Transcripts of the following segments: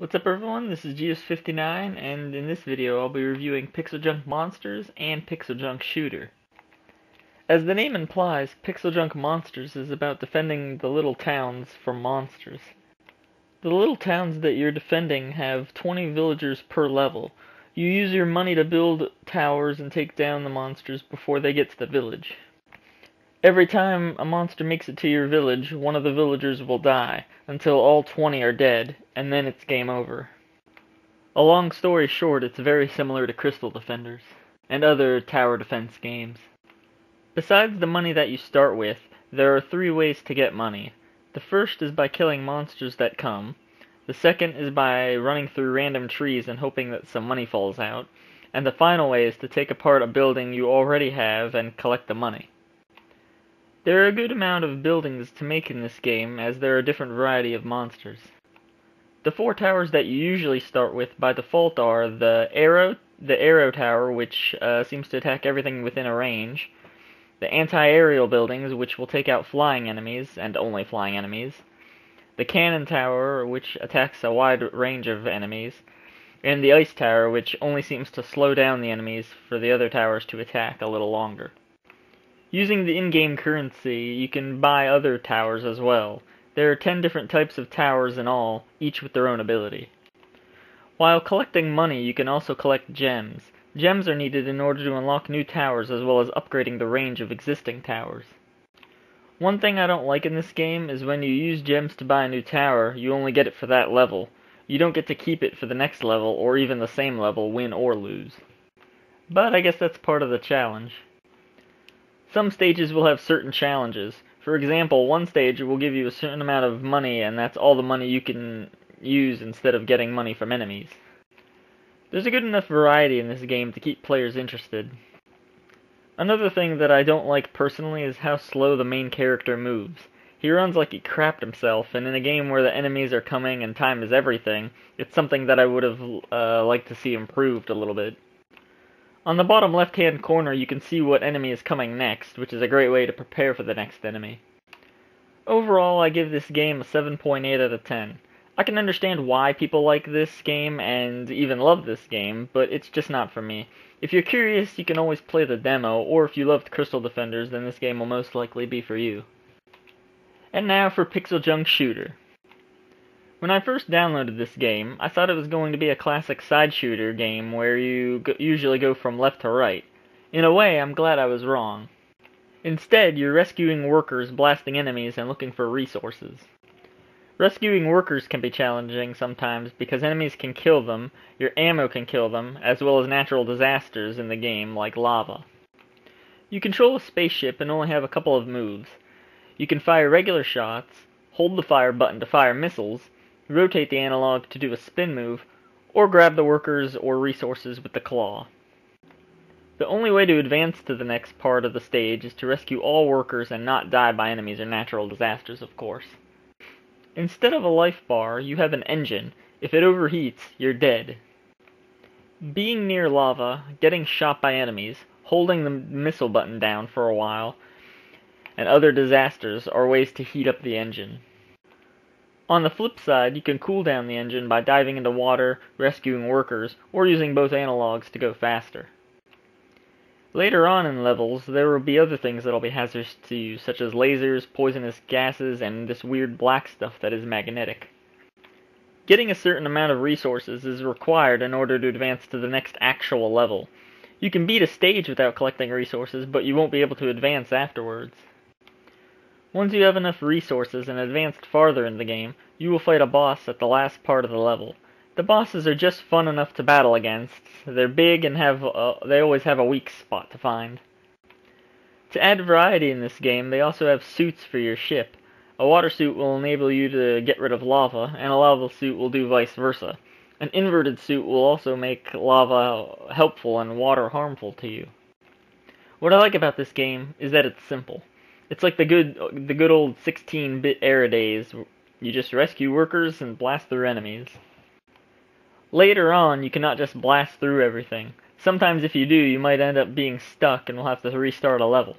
What's up everyone, this is Geos59, and in this video I'll be reviewing PixelJunk Monsters and PixelJunk Shooter. As the name implies, PixelJunk Monsters is about defending the little towns from monsters. The little towns that you're defending have 20 villagers per level. You use your money to build towers and take down the monsters before they get to the village. Every time a monster makes it to your village, one of the villagers will die, until all 20 are dead, and then it's game over. A long story short, it's very similar to Crystal Defenders, and other tower defense games. Besides the money that you start with, there are 3 ways to get money. The first is by killing monsters that come. The second is by running through random trees and hoping that some money falls out. And the final way is to take apart a building you already have and collect the money. There are a good amount of buildings to make in this game, as there are a different variety of monsters. The 4 towers that you usually start with by default are the arrow tower, which seems to attack everything within a range, the anti-aerial buildings, which will take out flying enemies, and only flying enemies, the cannon tower, which attacks a wide range of enemies, and the ice tower, which only seems to slow down the enemies for the other towers to attack a little longer. Using the in-game currency, you can buy other towers as well. There are 10 different types of towers in all, each with their own ability. While collecting money, you can also collect gems. Gems are needed in order to unlock new towers as well as upgrading the range of existing towers. One thing I don't like in this game is when you use gems to buy a new tower, you only get it for that level. You don't get to keep it for the next level, or even the same level, win or lose. But I guess that's part of the challenge. Some stages will have certain challenges. For example, one stage will give you a certain amount of money, and that's all the money you can use instead of getting money from enemies. There's a good enough variety in this game to keep players interested. Another thing that I don't like personally is how slow the main character moves. He runs like he crapped himself, and in a game where the enemies are coming and time is everything, it's something that I would have liked to see improved a little bit. On the bottom left-hand corner, you can see what enemy is coming next, which is a great way to prepare for the next enemy. Overall, I give this game a 7.8 out of 10. I can understand why people like this game and even love this game, but it's just not for me. If you're curious, you can always play the demo, or if you loved Crystal Defenders, then this game will most likely be for you. And now for PixelJunk Shooter. When I first downloaded this game, I thought it was going to be a classic side shooter game where you usually go from left to right. In a way, I'm glad I was wrong. Instead, you're rescuing workers, blasting enemies, and looking for resources. Rescuing workers can be challenging sometimes because enemies can kill them, your ammo can kill them, as well as natural disasters in the game like lava. You control a spaceship and only have a couple of moves. You can fire regular shots, hold the fire button to fire missiles, rotate the analog to do a spin move, or grab the workers or resources with the claw. The only way to advance to the next part of the stage is to rescue all workers and not die by enemies or natural disasters, of course. Instead of a life bar, you have an engine. If it overheats, you're dead. Being near lava, getting shot by enemies, holding the missile button down for a while, and other disasters are ways to heat up the engine. On the flip side, you can cool down the engine by diving into water, rescuing workers, or using both analogs to go faster. Later on in levels, there will be other things that will be hazardous to you, such as lasers, poisonous gases, and this weird black stuff that is magnetic. Getting a certain amount of resources is required in order to advance to the next actual level. You can beat a stage without collecting resources, but you won't be able to advance afterwards. Once you have enough resources and advanced farther in the game, you will fight a boss at the last part of the level. The bosses are just fun enough to battle against. They're big and they always have a weak spot to find. To add variety in this game, they also have suits for your ship. A water suit will enable you to get rid of lava, and a lava suit will do vice versa. An inverted suit will also make lava helpful and water harmful to you. What I like about this game is that it's simple. It's like the good old 16-bit era days. You just rescue workers and blast through enemies. Later on, you cannot just blast through everything. Sometimes if you do, you might end up being stuck and will have to restart a level.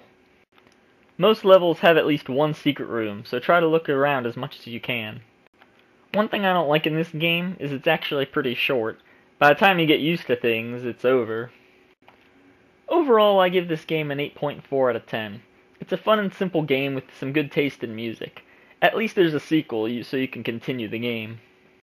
Most levels have at least one secret room, so try to look around as much as you can. One thing I don't like in this game is it's actually pretty short. By the time you get used to things, it's over. Overall, I give this game an 8.4 out of 10. It's a fun and simple game with some good taste in music. At least there's a sequel, so you can continue the game.